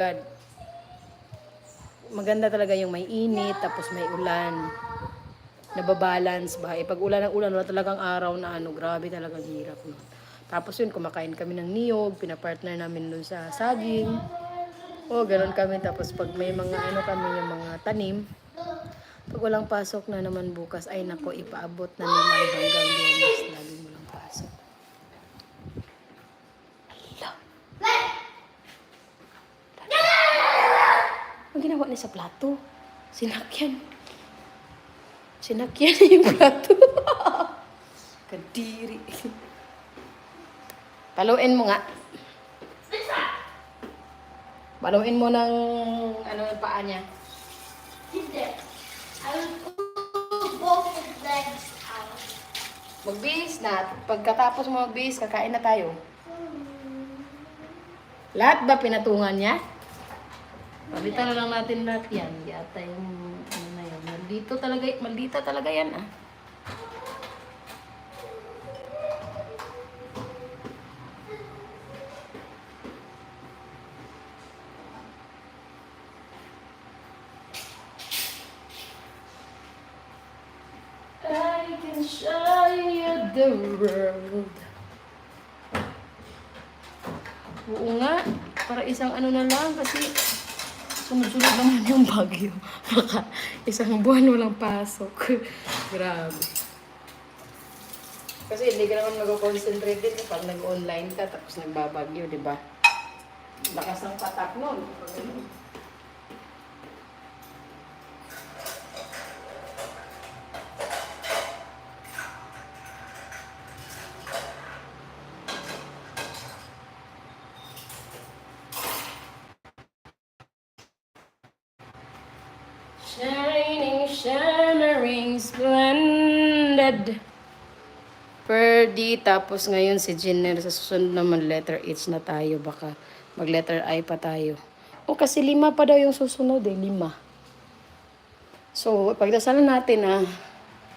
God. Maganda talaga yung may init, tapos may ulan. Nababalance ba? Pag ulan ng ulan, wala talagang araw na grabe talagang hirap. No? Tapos yun, kumakain kami ng niyog, pinapartner namin dun sa saging. Ganun kami. Tapos pag may mga kami, yung mga tanim, pag walang pasok na naman bukas, ay nako, ipaabot na nila hanggang Biyernes. Laging walang pasok. Ang ginawa niya sa plato? Sinakyan niya yung plato. Kadiri. Paluin mo nga. Paluin mo ng paa niya. Hindi. I will put both his legs out. Magbihis na. Pagkatapos mo magbihis, kakain na tayo. Lahat ba pinatungan niya? Palitan na lang natin lahat yan. Yata yung na yan. Maldita talaga yan I can show you the world. Oo nga. Para isang na lang kasi sunod-sunod naman yung bagyo. Baka isang buwan walang pasok. Grabe. Kasi hindi ka naman mag-concentrate din kapag nag-online ka tapos nagbabagyo, di ba? Lakas ng patak nun. Shining, shimmering, splendid. Purdy, tapos ngayon si Jenner, sa susunod naman letter H na tayo, baka mag letter I pa tayo. Kasi 5 pa daw yung susunod 5. So, pagdasalan natin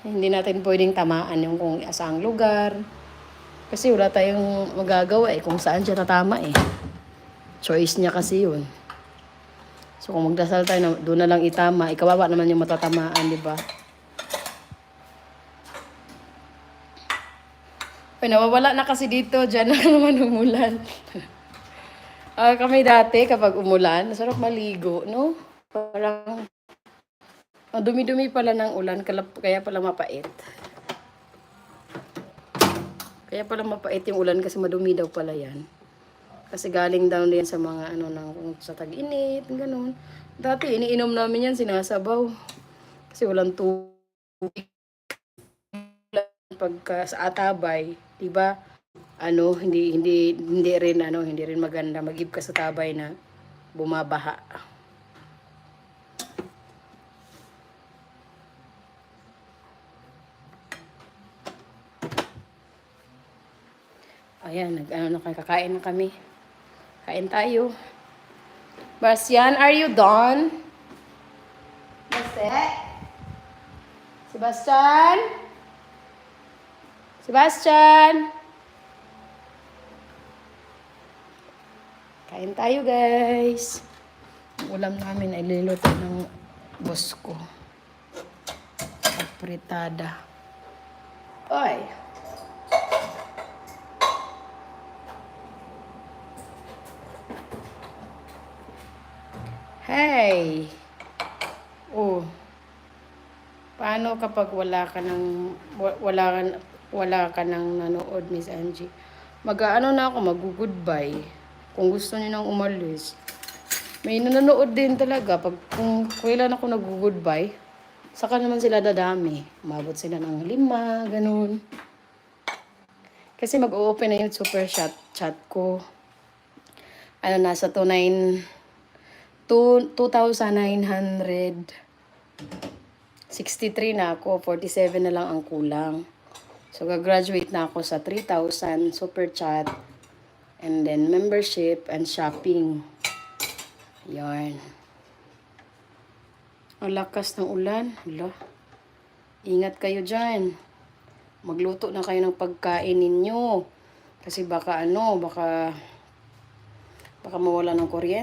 hindi natin pwedeng tamaan yung kung asaang lugar. Kasi wala tayong magagawa kung saan siya tatama Choice niya kasi yun. So, kung magdasal tayo, doon na lang itama. Ikawawa naman yung matatamaan, di ba? Nawawala na kasi dito. Diyan na naman umulan. Kami dati, kapag umulan, sarap maligo, no? Parang, dumi-dumi pala ng ulan, kaya pala mapait. Kaya pala mapait yung ulan kasi madumi daw pala yan. Kasi galing down din sa mga sa tag-init, ganun. Dati iniinom namin yan, sinasabaw. Kasi walang tubig. Pagka sa atabay, 'di ba? Hindi rin maganda magib ka sa tabay na bumabaha. Ayan, kakain na kami. Kain tayo. Bastian, are you done? Sebastian? Sebastian? Kain tayo, guys. Ang ulam namin ay liluto ng boss ko. Apritada. Oy! Hey! Paano kapag wala ka nang nanood, Miss Angie? Na ako, mag-goodbye. Kung gusto niyo nang umalis. May nanonood din talaga. Kung kailan ako nag-goodbye, saka naman sila dadami. Umabot sila ng 5, ganun. Kasi mag-open na yung super chat ko. Nasa 2,963 na ako. 47 na lang ang kulang. So, gagraduate na ako sa 3,000 super chat. And then, membership and shopping. Yarn. Ang lakas ng ulan. Hala. Ingat kayo dyan. Magluto na kayo ng pagkain ninyo. Kasi baka mawala ng kuryente.